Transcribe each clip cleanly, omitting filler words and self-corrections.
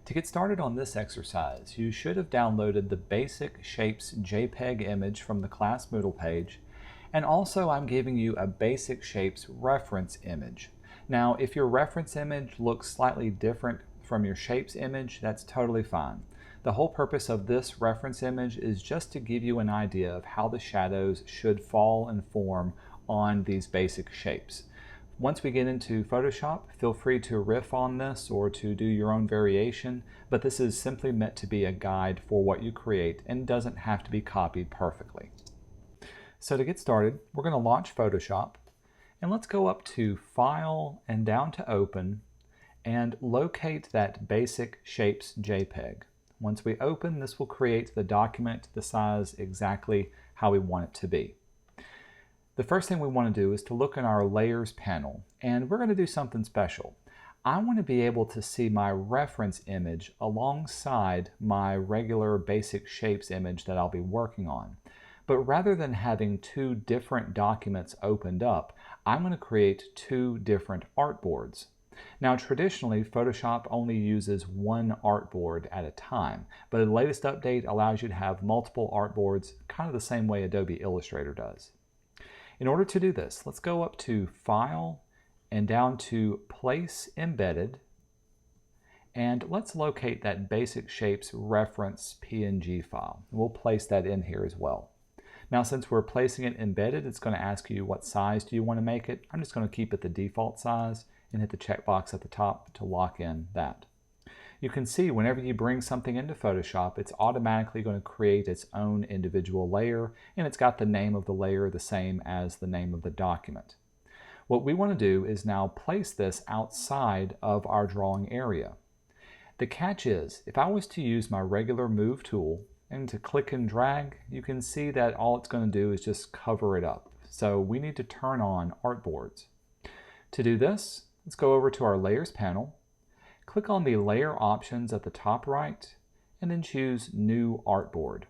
To get started on this exercise, you should have downloaded the basic shapes JPEG image from the class Moodle page, and also I'm giving you a basic shapes reference image. Now, if your reference image looks slightly different from your shapes image, that's totally fine. The whole purpose of this reference image is just to give you an idea of how the shadows should fall and form on these basic shapes. Once we get into Photoshop, feel free to riff on this or to do your own variation, but this is simply meant to be a guide for what you create and doesn't have to be copied perfectly. So to get started, we're going to launch Photoshop, and let's go up to File and down to Open and locate that basic shapes JPEG. Once we open, this will create the document the size exactly how we want it to be. The first thing we want to do is to look in our Layers panel, and we're going to do something special. I want to be able to see my reference image alongside my regular basic shapes image that I'll be working on. But rather than having two different documents opened up, I'm going to create two different artboards. Now, traditionally, Photoshop only uses one artboard at a time, but the latest update allows you to have multiple artboards, kind of the same way Adobe Illustrator does. In order to do this, let's go up to File and down to Place Embedded, and let's locate that basic shapes reference PNG file. We'll place that in here as well. Now, since we're placing it embedded, it's going to ask you what size do you want to make it. I'm just going to keep it the default size and hit the checkbox at the top to lock in that. You can see whenever you bring something into Photoshop, it's automatically going to create its own individual layer, and it's got the name of the layer the same as the name of the document. What we want to do is now place this outside of our drawing area. The catch is, if I was to use my regular Move tool and to click and drag, you can see that all it's going to do is just cover it up. So we need to turn on artboards. To do this, let's go over to our Layers panel. Click on the layer options at the top right and then choose New Artboard.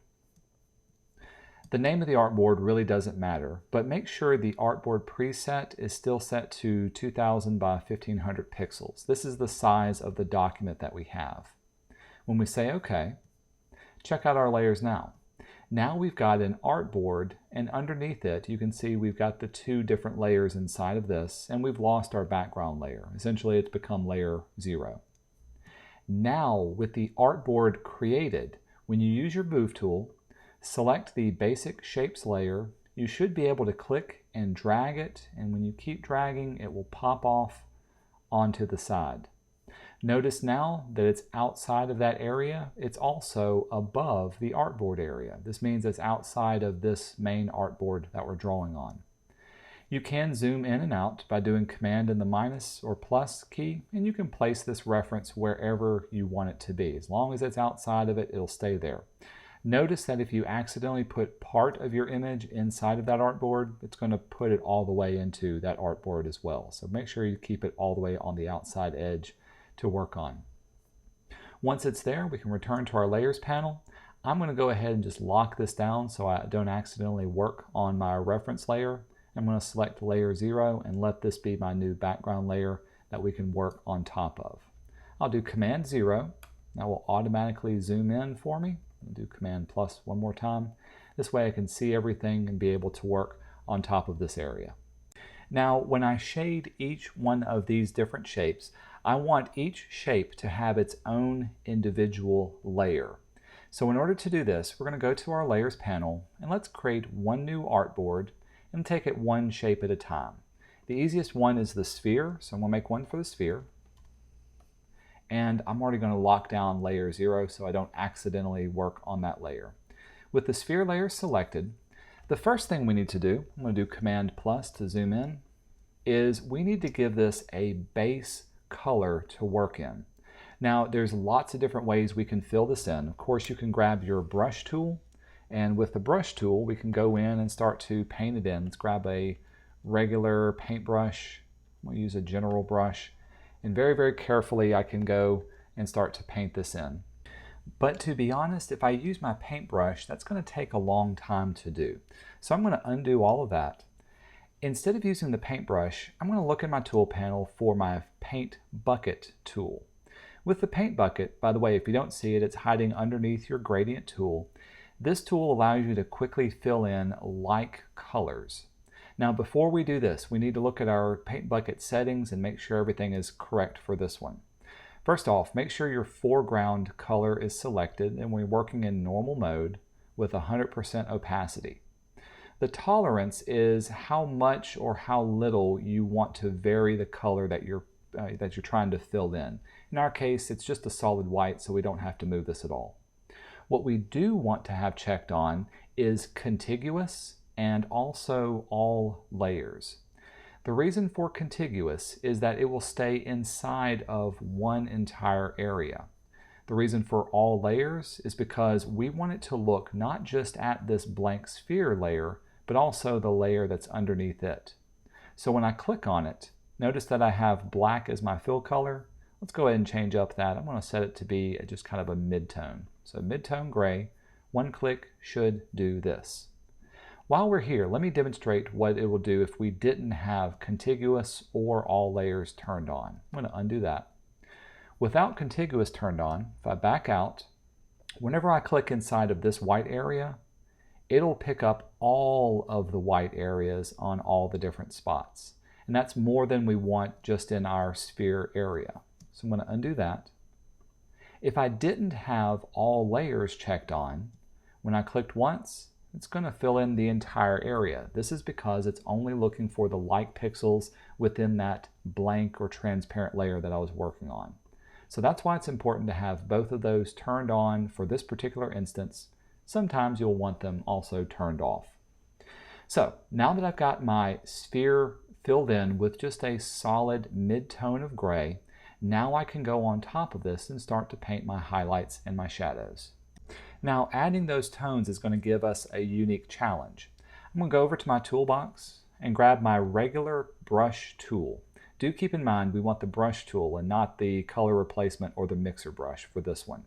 The name of the artboard really doesn't matter, but make sure the artboard preset is still set to 2000 by 1500 pixels. This is the size of the document that we have. When we say OK, check out our layers now. Now we've got an artboard, and underneath it you can see we've got the two different layers inside of this, and we've lost our background layer. Essentially it's become layer 0. Now with the artboard created, when you use your Move tool, select the basic shapes layer. You should be able to click and drag it, and when you keep dragging it will pop off onto the side. Notice now that it's outside of that area. It's also above the artboard area. This means it's outside of this main artboard that we're drawing on. You can zoom in and out by doing Command and the minus or plus key, and you can place this reference wherever you want it to be. As long as it's outside of it, it'll stay there. Notice that if you accidentally put part of your image inside of that artboard, it's going to put it all the way into that artboard as well. So make sure you keep it all the way on the outside edge to work on. Once it's there, we can return to our Layers panel. I'm going to go ahead and just lock this down so I don't accidentally work on my reference layer. I'm going to select layer 0 and let this be my new background layer that we can work on top of. I'll do Command 0. That will automatically zoom in for me. I'll do Command plus one more time. This way I can see everything and be able to work on top of this area. Now, when I shade each one of these different shapes, I want each shape to have its own individual layer. So in order to do this, we're going to go to our Layers panel and let's create one new artboard and take it one shape at a time. The easiest one is the sphere, so I'm going to make one for the sphere. And I'm already going to lock down layer 0 so I don't accidentally work on that layer. With the sphere layer selected, the first thing we need to do, I'm going to do Command plus to zoom in, is we need to give this a base color to work in. Now there's lots of different ways we can fill this in. Of course, you can grab your brush tool, and with the brush tool we can go in and start to paint it in. Let's grab a regular paintbrush. I'm going to use a general brush, and very, very carefully I can go and start to paint this in. But to be honest, if I use my paintbrush, that's going to take a long time to do. So I'm going to undo all of that. Instead of using the paintbrush, I'm going to look in my tool panel for my paint bucket tool. With the paint bucket, by the way, if you don't see it, it's hiding underneath your gradient tool. This tool allows you to quickly fill in like colors. Now before we do this, we need to look at our paint bucket settings and make sure everything is correct for this one. First off, make sure your foreground color is selected and we're working in normal mode with 100% opacity. The tolerance is how much or how little you want to vary the color that you're trying to fill in. In our case, it's just a solid white, so we don't have to move this at all. What we do want to have checked on is contiguous and also all layers. The reason for contiguous is that it will stay inside of one entire area. The reason for all layers is because we want it to look not just at this blank sphere layer, but also the layer that's underneath it. So when I click on it, notice that I have black as my fill color. Let's go ahead and change up that. I'm going to set it to be just kind of a mid-tone. So mid-tone gray, one click should do this. While we're here, let me demonstrate what it will do if we didn't have contiguous or all layers turned on. I'm going to undo that. Without contiguous turned on, if I back out, whenever I click inside of this white area, it'll pick up all of the white areas on all the different spots. And that's more than we want just in our sphere area. So I'm going to undo that. If I didn't have all layers checked on, when I clicked once, it's going to fill in the entire area. This is because it's only looking for the like pixels within that blank or transparent layer that I was working on. So that's why it's important to have both of those turned on for this particular instance. Sometimes you'll want them also turned off. So now that I've got my sphere filled in with just a solid mid-tone of gray, now I can go on top of this and start to paint my highlights and my shadows. Now adding those tones is going to give us a unique challenge. I'm going to go over to my toolbox and grab my regular brush tool. Do keep in mind we want the brush tool and not the color replacement or the mixer brush for this one.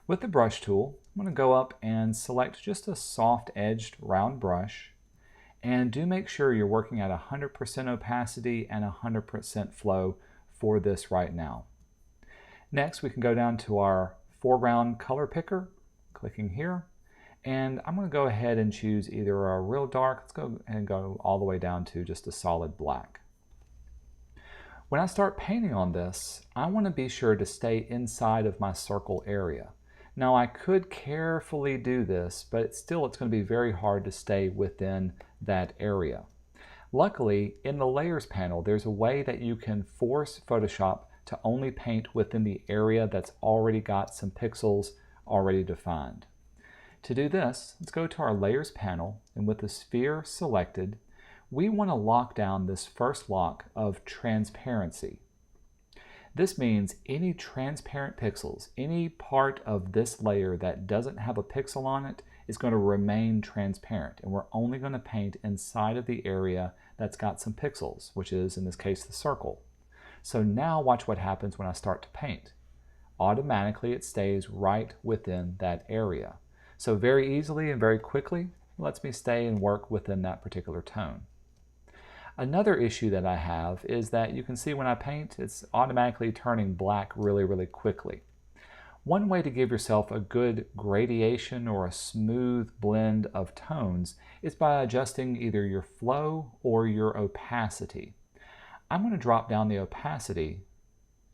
With the brush tool, I'm going to go up and select just a soft edged round brush, and do make sure you're working at 100% opacity and 100% flow for this right now. Next, we can go down to our foreground color picker, clicking here, and I'm going to go ahead and choose either a real dark, let's go and go all the way down to just a solid black. When I start painting on this, I want to be sure to stay inside of my circle area. Now I could carefully do this, but it's going to be very hard to stay within that area. Luckily, in the Layers panel, there's a way that you can force Photoshop to only paint within the area that's already got some pixels already defined. To do this, let's go to our Layers panel, and with the sphere selected, we want to lock down this first lock of transparency. This means any transparent pixels, any part of this layer that doesn't have a pixel on it is going to remain transparent, and we're only going to paint inside of the area that's got some pixels, which is in this case the circle. So now watch what happens when I start to paint. Automatically it stays right within that area. So very easily and very quickly it lets me stay and work within that particular tone. Another issue that I have is that you can see when I paint, it's automatically turning black really quickly. One way to give yourself a good gradation or a smooth blend of tones is by adjusting either your flow or your opacity. I'm going to drop down the opacity.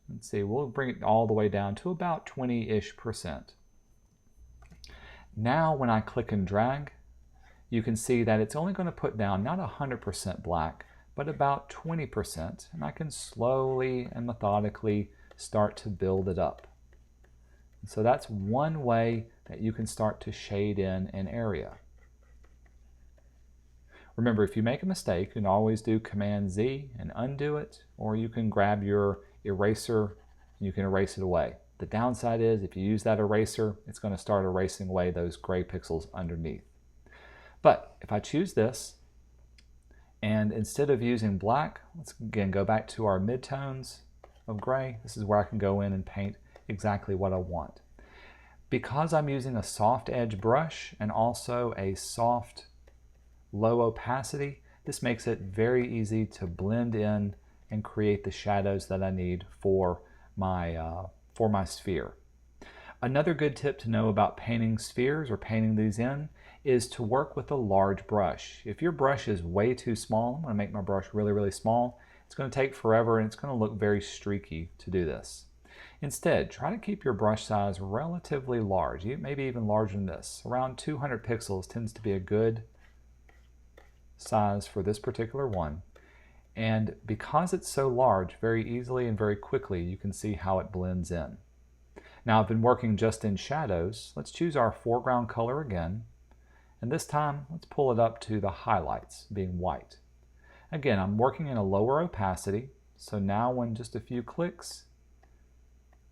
Let's see, we'll bring it all the way down to about 20-ish%. Now when I click and drag, you can see that it's only going to put down not 100% black, but about 20%, and I can slowly and methodically start to build it up. So that's one way that you can start to shade in an area. Remember, if you make a mistake, you can always do Command Z and undo it, or you can grab your eraser and you can erase it away. The downside is if you use that eraser, it's going to start erasing away those gray pixels underneath. But if I choose this, and instead of using black, let's again go back to our midtones of gray. This is where I can go in and paint exactly what I want. Because I'm using a soft edge brush and also a soft low opacity, this makes it very easy to blend in and create the shadows that I need for my for my sphere. Another good tip to know about painting spheres or painting these in is to work with a large brush. If your brush is way too small, I'm going to make my brush really, really small. It's going to take forever and it's going to look very streaky to do this. Instead, try to keep your brush size relatively large, maybe even larger than this. Around 200 pixels tends to be a good size for this particular one. And because it's so large, very easily and very quickly you can see how it blends in. Now I've been working just in shadows. Let's choose our foreground color again. And this time, let's pull it up to the highlights, being white. Again, I'm working in a lower opacity, so now in just a few clicks,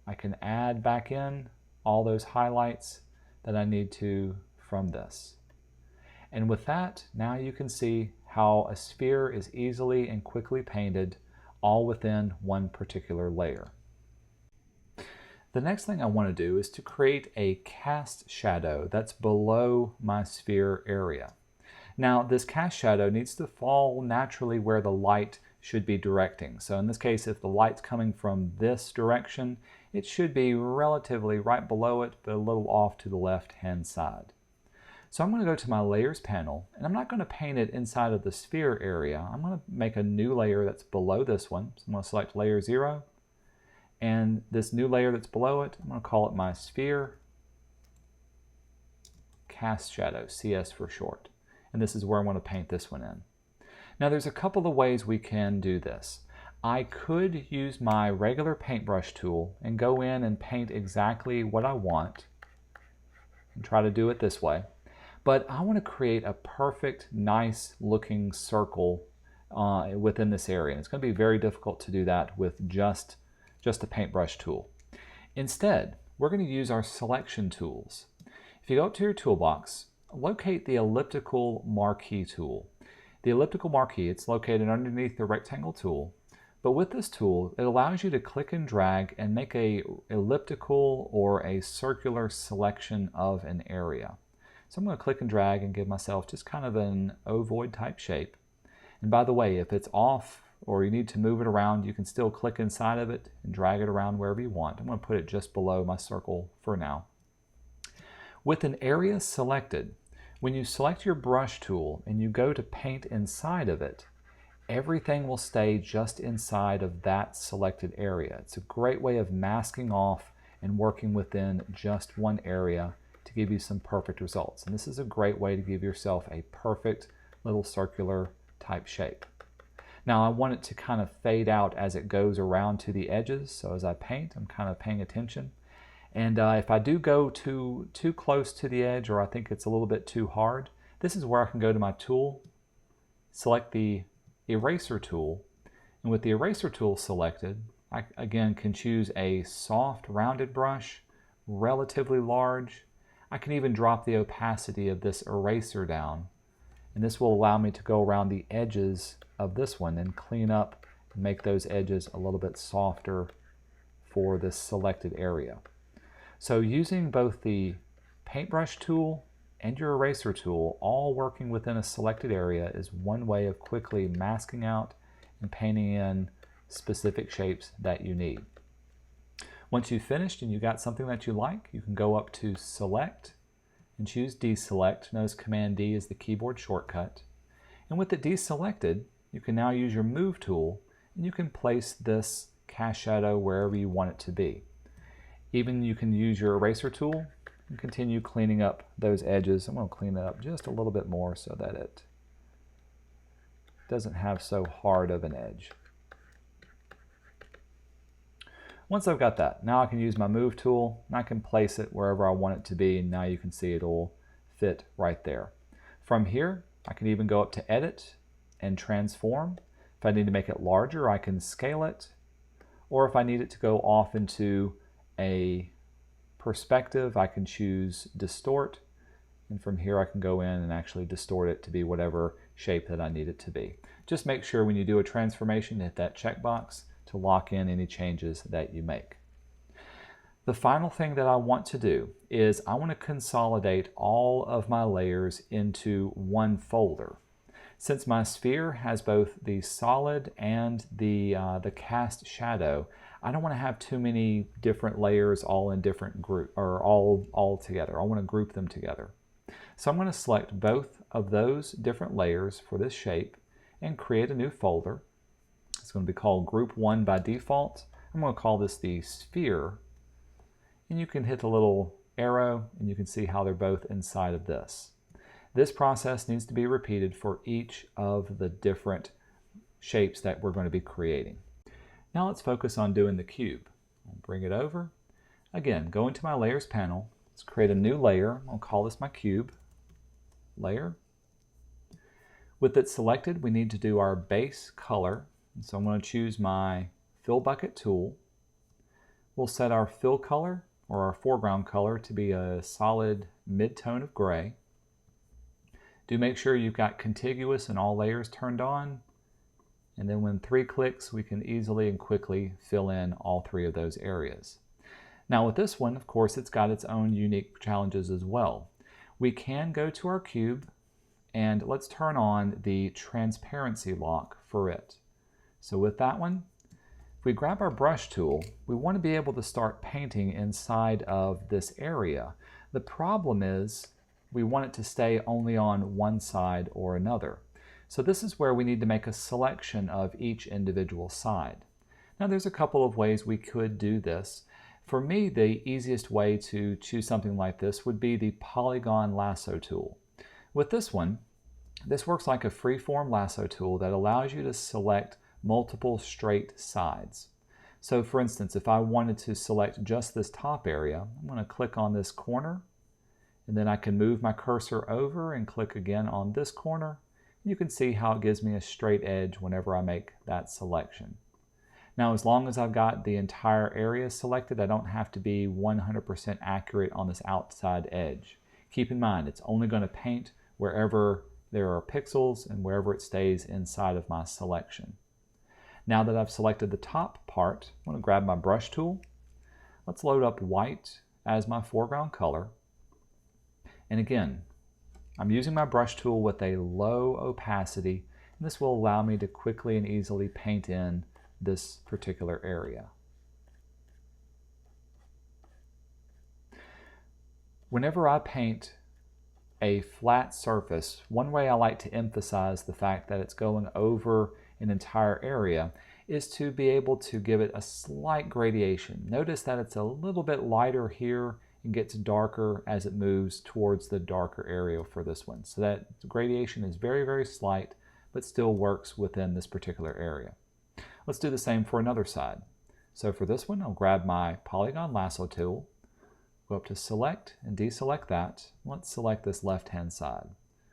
I can add back in all those highlights that I need to from this. And with that, now you can see how a sphere is easily and quickly painted, all within one particular layer. The next thing I want to do is to create a cast shadow that's below my sphere area. Now this cast shadow needs to fall naturally where the light should be directing. So in this case, if the light's coming from this direction, it should be relatively right below it, but a little off to the left-hand side. So I'm going to go to my layers panel, and I'm not going to paint it inside of the sphere area. I'm going to make a new layer that's below this one. So I'm going to select layer 0. And this new layer that's below it, I'm going to call it my sphere cast shadow, CS for short. And this is where I'm going to paint this one in. Now there's a couple of ways we can do this. I could use my regular paintbrush tool and go in and paint exactly what I want and try to do it this way. But I want to create a perfect, nice looking circle within this area. And it's going to be very difficult to do that with just a paintbrush tool. Instead, we're going to use our selection tools. If you go up to your toolbox, locate the elliptical marquee tool. The elliptical marquee, it's located underneath the rectangle tool. But with this tool, it allows you to click and drag and make a elliptical or a circular selection of an area. So I'm going to click and drag and give myself just kind of an ovoid type shape. And by the way, if it's off or you need to move it around, you can still click inside of it and drag it around wherever you want. I'm going to put it just below my circle for now. With an area selected, when you select your brush tool and you go to paint inside of it, everything will stay just inside of that selected area. It's a great way of masking off and working within just one area to give you some perfect results. And this is a great way to give yourself a perfect little circular type shape. Now I want it to kind of fade out as it goes around to the edges. So as I paint, I'm kind of paying attention. And if I do go too close to the edge, or I think it's a little bit too hard, this is where I can go to my tool, select the eraser tool, and with the eraser tool selected, I again can choose a soft rounded brush, relatively large. I can even drop the opacity of this eraser down, and this will allow me to go around the edges of this one and clean up and make those edges a little bit softer for this selected area. So using both the paintbrush tool and your eraser tool, all working within a selected area, is one way of quickly masking out and painting in specific shapes that you need. Once you've finished and you got something that you like, you can go up to Select and choose Deselect. Notice Command D is the keyboard shortcut. And with it deselected, you can now use your Move tool and you can place this cast shadow wherever you want it to be. Even you can use your eraser tool and continue cleaning up those edges. I'm going to clean it up just a little bit more so that it doesn't have so hard of an edge. Once I've got that, now I can use my Move tool and I can place it wherever I want it to be, and now you can see it'll fit right there. From here, I can even go up to Edit and Transform. If I need to make it larger, I can scale it, or if I need it to go off into a perspective, I can choose Distort, and from here I can go in and actually distort it to be whatever shape that I need it to be. Just make sure when you do a transformation, hit that checkbox to lock in any changes that you make. The final thing that I want to do is I want to consolidate all of my layers into one folder. Since my sphere has both the solid and the cast shadow, I don't want to have too many different layers all in different group or all together. I want to group them together. So I'm going to select both of those different layers for this shape and create a new folder. It's going to be called Group 1 by default. I'm going to call this the sphere, and you can hit the little arrow and you can see how they're both inside of this. This process needs to be repeated for each of the different shapes that we're going to be creating. Now let's focus on doing the cube. I'll bring it over. Again, go into my layers panel. Let's create a new layer. I'll call this my cube layer. With it selected, we need to do our base color. So I'm going to choose my fill bucket tool. We'll set our fill color or our foreground color to be a solid mid-tone of gray. Do make sure you've got contiguous and all layers turned on. And then when 3 clicks, we can easily and quickly fill in all 3 of those areas. Now with this one, of course, it's got its own unique challenges as well. We can go to our cube and let's turn on the transparency lock for it. So with that one, if we grab our brush tool, we want to be able to start painting inside of this area. The problem is we want it to stay only on one side or another. So this is where we need to make a selection of each individual side. Now there's a couple of ways we could do this. For me, the easiest way to choose something like this would be the polygon lasso tool. With this one, this works like a freeform lasso tool that allows you to select multiple straight sides. So for instance, if I wanted to select just this top area, I'm going to click on this corner, and then I can move my cursor over and click again on this corner. You can see how it gives me a straight edge whenever I make that selection. Now, as long as I've got the entire area selected, I don't have to be 100% accurate on this outside edge. Keep in mind, it's only going to paint wherever there are pixels and wherever it stays inside of my selection. Now that I've selected the top part, I'm going to grab my brush tool. Let's load up white as my foreground color. And again, I'm using my brush tool with a low opacity, and this will allow me to quickly and easily paint in this particular area. Whenever I paint a flat surface, one way I like to emphasize the fact that it's going over an entire area is to be able to give it a slight gradation. Notice that it's a little bit lighter here and gets darker as it moves towards the darker area for this one. So that gradation is very, very slight, but still works within this particular area. Let's do the same for another side. So for this one, I'll grab my polygon lasso tool, go up to select and deselect that. Let's select this left-hand side.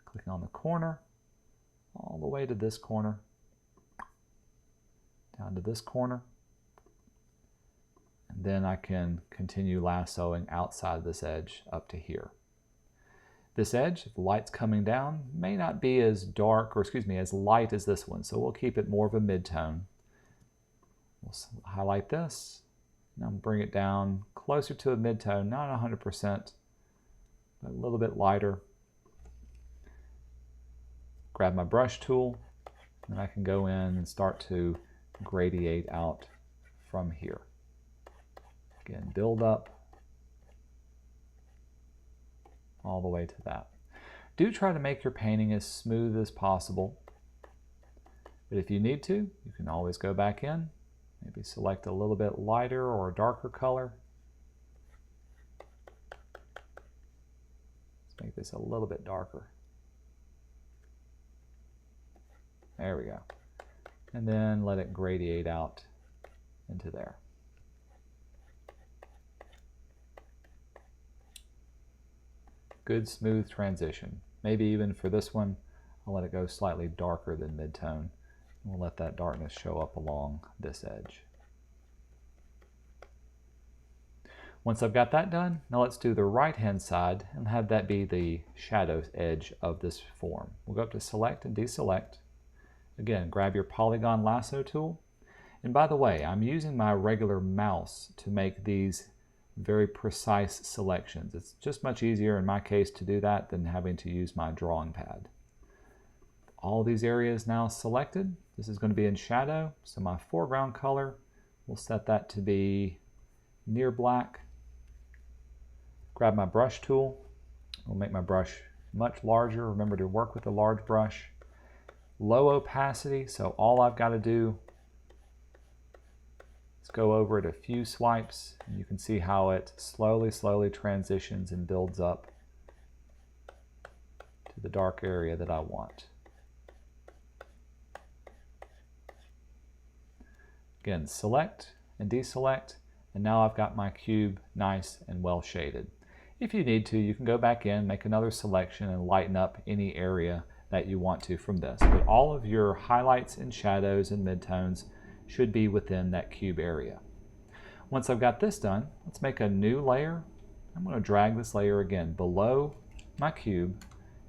Clicking on the corner, all the way to this corner, down to this corner. And then I can continue lassoing outside of this edge up to here. This edge, if the light's coming down, may not be as dark, or excuse me, as light as this one, so we'll keep it more of a mid-tone. We'll highlight this, and I'll bring it down closer to a mid-tone, not 100%, but a little bit lighter. Grab my brush tool, and I can go in and start to gradiate out from here. Again, build up all the way to that. Do try to make your painting as smooth as possible, but if you need to, you can always go back in, maybe select a little bit lighter or a darker color. Let's make this a little bit darker. There we go. And then let it gradiate out into there. Good smooth transition. Maybe even for this one, I'll let it go slightly darker than mid-tone. We'll let that darkness show up along this edge. Once I've got that done, now let's do the right-hand side and have that be the shadow edge of this form. We'll go up to select and deselect. Again, grab your polygon lasso tool. And by the way, I'm using my regular mouse to make these very precise selections. It's just much easier in my case to do that than having to use my drawing pad. All these areas now selected. This is going to be in shadow, so my foreground color, we'll set that to be near black. Grab my brush tool. We'll make my brush much larger. Remember to work with a large brush. Low opacity, so all I've got to do is go over it a few swipes, and you can see how it slowly transitions and builds up to the dark area that I want. Again, select and deselect, and now I've got my cube nice and well shaded. If you need to, you can go back in, make another selection, and lighten up any area that you want to from this. But all of your highlights and shadows and midtones should be within that cube area. Once I've got this done, let's make a new layer. I'm going to drag this layer again below my cube,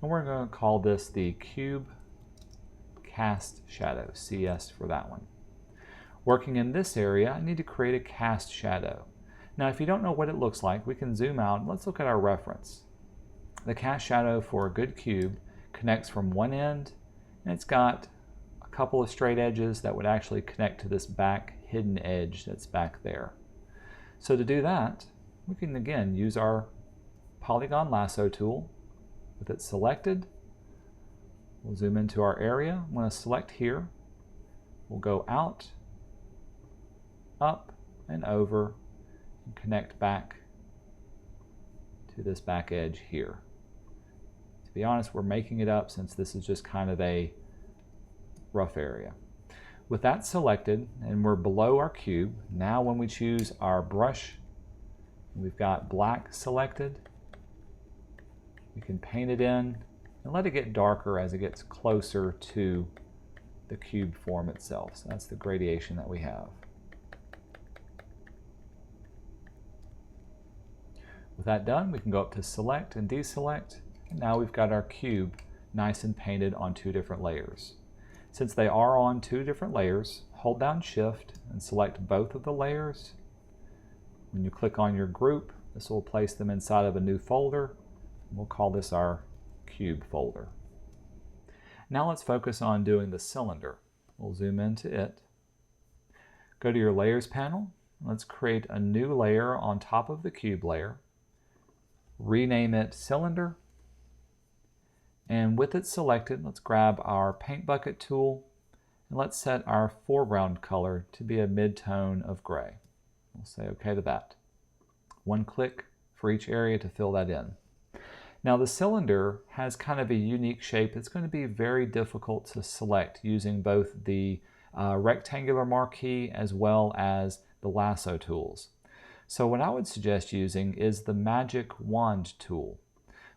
and we're going to call this the Cube Cast Shadow, CS for that one. Working in this area, I need to create a cast shadow. Now, if you don't know what it looks like, we can zoom out and let's look at our reference. The cast shadow for a good cube connects from one end, and it's got a couple of straight edges that would actually connect to this back hidden edge that's back there. So to do that, we can again use our polygon lasso tool. With it selected, we'll zoom into our area. I'm going to select here. We'll go out, up, and over, and connect back to this back edge here. To be honest, we're making it up since this is just kind of a rough area. With that selected, and we're below our cube, now when we choose our brush, we've got black selected, we can paint it in and let it get darker as it gets closer to the cube form itself. So that's the gradation that we have. With that done, we can go up to select and deselect, and now we've got our cube nice and painted on two different layers. Since they are on two different layers, hold down Shift and select both of the layers. When you click on your group, this will place them inside of a new folder. We'll call this our cube folder. Now let's focus on doing the cylinder. We'll zoom into it. Go to your layers panel. Let's create a new layer on top of the cube layer. Rename it cylinder. And with it selected, let's grab our paint bucket tool and let's set our foreground color to be a mid-tone of gray. We'll say OK to that. One click for each area to fill that in. Now the cylinder has kind of a unique shape. It's going to be very difficult to select using both the rectangular marquee as well as the lasso tools. So what I would suggest using is the magic wand tool.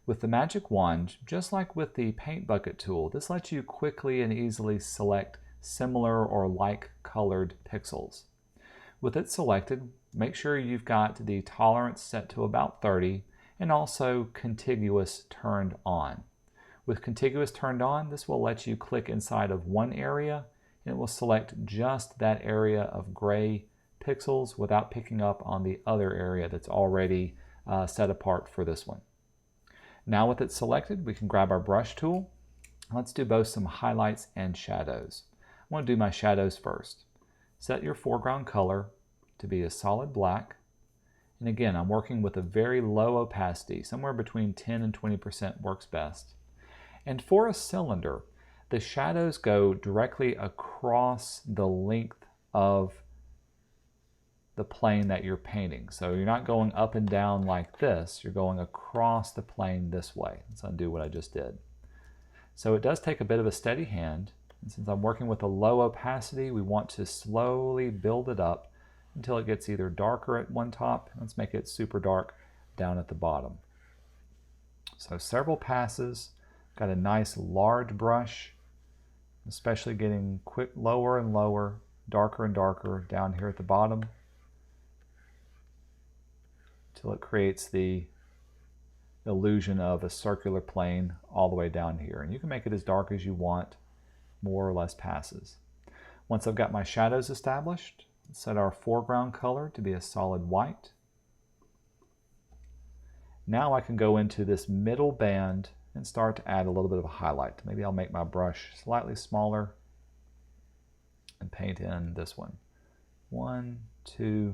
With the magic wand, just like with the paint bucket tool, this lets you quickly and easily select similar or like colored pixels. With it selected, make sure you've got the tolerance set to about 30 and also contiguous turned on. With contiguous turned on, this will let you click inside of one area and it will select just that area of gray pixels without picking up on the other area that's already set apart for this one. Now with it selected, we can grab our brush tool. Let's do both some highlights and shadows. I want to do my shadows first. Set your foreground color to be a solid black. And again, I'm working with a very low opacity, somewhere between 10 and 20% works best. And for a cylinder, the shadows go directly across the length of the plane that you're painting. So you're not going up and down like this, you're going across the plane this way. Let's undo what I just did. So it does take a bit of a steady hand, and since I'm working with a low opacity, we want to slowly build it up until it gets either darker at one top, let's make it super dark down at the bottom. So several passes, got a nice large brush, especially getting quick lower and lower, darker and darker down here at the bottom, till it creates the illusion of a circular plane all the way down here. And you can make it as dark as you want, more or less passes. Once I've got my shadows established, let's set our foreground color to be a solid white. Now I can go into this middle band and start to add a little bit of a highlight. Maybe I'll make my brush slightly smaller and paint in this one. 1, 2,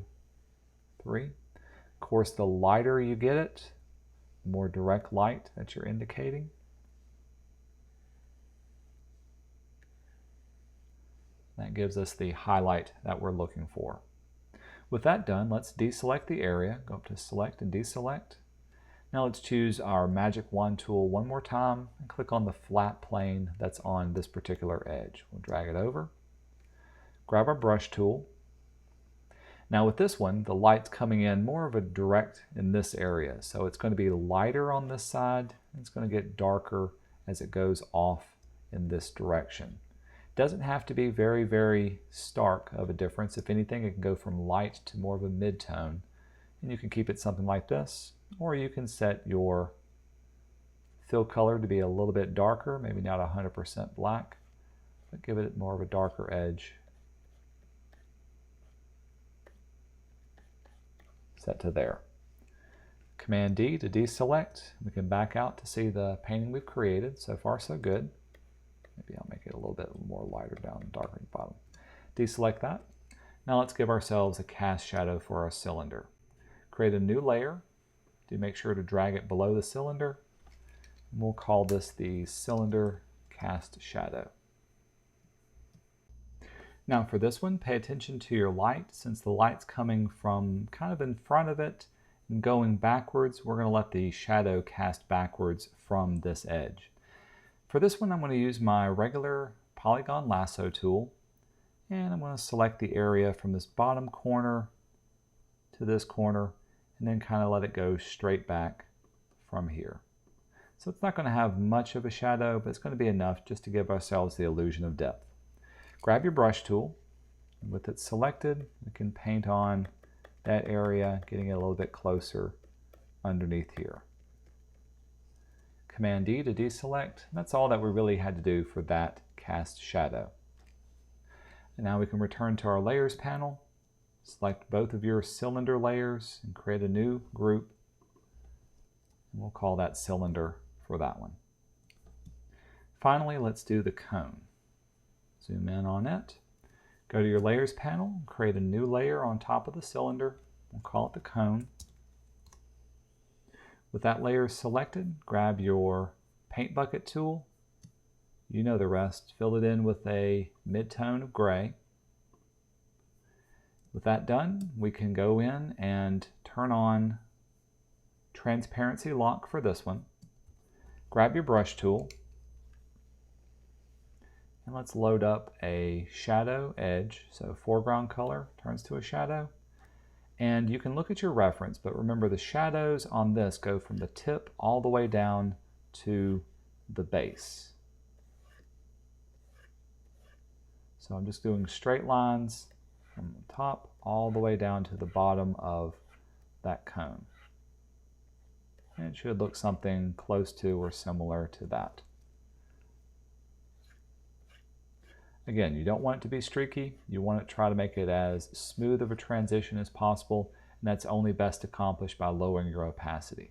3. Of course, the lighter you get it, the more direct light that you're indicating. That gives us the highlight that we're looking for. With that done, let's deselect the area. Go up to Select and Deselect. Now let's choose our Magic Wand tool one more time and click on the flat plane that's on this particular edge. We'll drag it over. Grab our brush tool. Now with this one, the light's coming in more of a direct in this area. So it's going to be lighter on this side. It's going to get darker as it goes off in this direction. Doesn't have to be very, very stark of a difference. If anything, it can go from light to more of a mid-tone. And you can keep it something like this, or you can set your fill color to be a little bit darker, maybe not 100% black, but give it more of a darker edge. Set to there. Command D to deselect. We can back out to see the painting we've created. So far, so good. Maybe I'll make it a little bit more lighter down, darker at the bottom. Deselect that. Now let's give ourselves a cast shadow for our cylinder. Create a new layer. Do make sure to drag it below the cylinder. And we'll call this the cylinder cast shadow. Now for this one, pay attention to your light. Since the light's coming from kind of in front of it and going backwards, we're going to let the shadow cast backwards from this edge. For this one, I'm going to use my regular polygon lasso tool, and I'm going to select the area from this bottom corner to this corner, and then kind of let it go straight back from here. So it's not going to have much of a shadow, but it's going to be enough just to give ourselves the illusion of depth. Grab your brush tool. With it selected, we can paint on that area, getting it a little bit closer underneath here. Command D to deselect. That's all that we really had to do for that cast shadow. And now we can return to our layers panel, select both of your cylinder layers and create a new group. And we'll call that cylinder for that one. Finally, let's do the cone. Zoom in on it. Go to your layers panel, create a new layer on top of the cylinder. We'll call it the cone. With that layer selected, grab your paint bucket tool. You know the rest. Fill it in with a mid-tone of gray. With that done, we can go in and turn on transparency lock for this one. Grab your brush tool. And let's load up a shadow edge. So foreground color turns to a shadow. And you can look at your reference, but remember the shadows on this go from the tip all the way down to the base. So I'm just doing straight lines from the top all the way down to the bottom of that cone. And it should look something close to or similar to that. Again, you don't want it to be streaky. You want to try to make it as smooth of a transition as possible, and that's only best accomplished by lowering your opacity.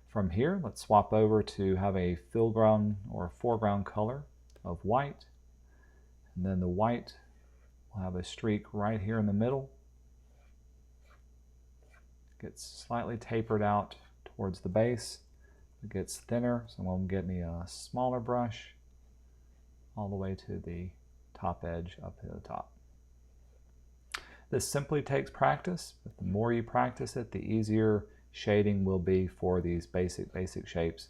From here, let's swap over to have a foreground or foreground color of white, and then the white will have a streak right here in the middle. It gets slightly tapered out towards the base. It gets thinner, so I'm going to get me a smaller brush all the way to the top edge up to the top. This simply takes practice, but the more you practice it, the easier shading will be for these basic shapes,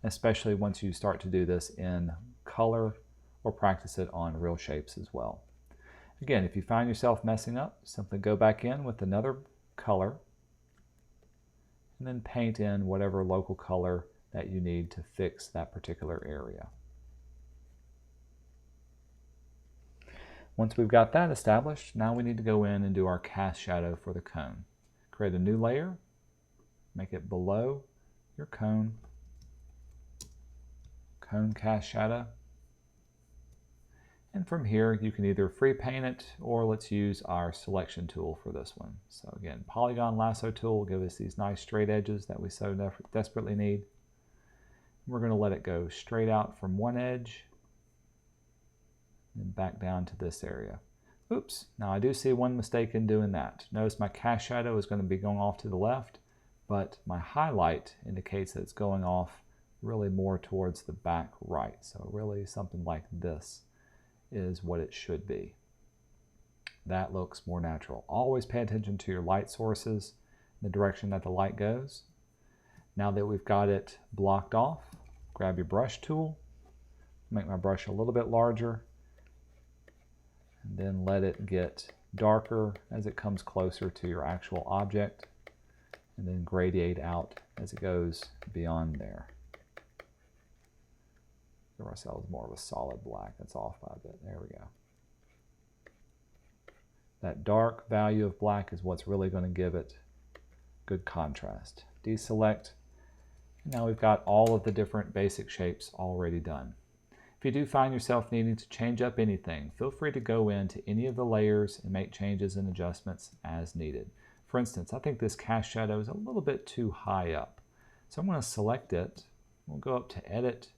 especially once you start to do this in color or practice it on real shapes as well. Again, if you find yourself messing up, simply go back in with another color and then paint in whatever local color that you need to fix that particular area. Once we've got that established, now we need to go in and do our cast shadow for the cone. Create a new layer, make it below your cone, cone cast shadow. And from here, you can either free paint it or let's use our selection tool for this one. So again, polygon lasso tool will give us these nice straight edges that we so desperately need. We're going to let it go straight out from one edge and back down to this area. Oops, now I do see one mistake in doing that. Notice my cast shadow is going to be going off to the left, but my highlight indicates that it's going off really more towards the back right. So really something like this is what it should be. That looks more natural. Always pay attention to your light sources, the direction that the light goes. Now that we've got it blocked off, grab your brush tool, make my brush a little bit larger, and then let it get darker as it comes closer to your actual object, and then gradiate out as it goes beyond there. Give ourselves more of a solid black. That's off by a bit. There we go. That dark value of black is what's really going to give it good contrast. Deselect. Now we've got all of the different basic shapes already done. If you do find yourself needing to change up anything, feel free to go into any of the layers and make changes and adjustments as needed. For instance, I think this cast shadow is a little bit too high up. So I'm going to select it. We'll go up to Edit,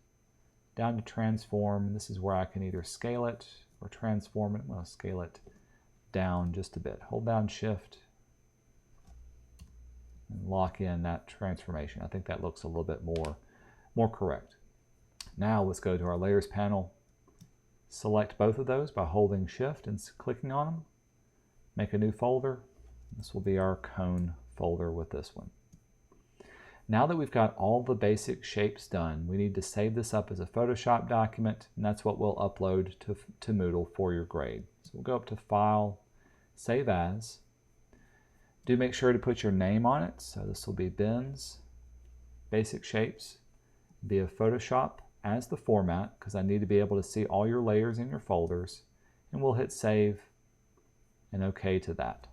down to Transform. This is where I can either scale it or transform it. I'm going to scale it down just a bit. Hold down Shift and lock in that transformation. I think that looks a little bit more correct. Now let's go to our Layers panel. Select both of those by holding Shift and clicking on them. Make a new folder. This will be our cone folder with this one. Now that we've got all the basic shapes done, we need to save this up as a Photoshop document, and that's what we'll upload to Moodle for your grade. So we'll go up to File, Save As. Do make sure to put your name on it. So this will be Ben's Basic Shapes via Photoshop as the format, because I need to be able to see all your layers in your folders, and we'll hit Save and OK to that.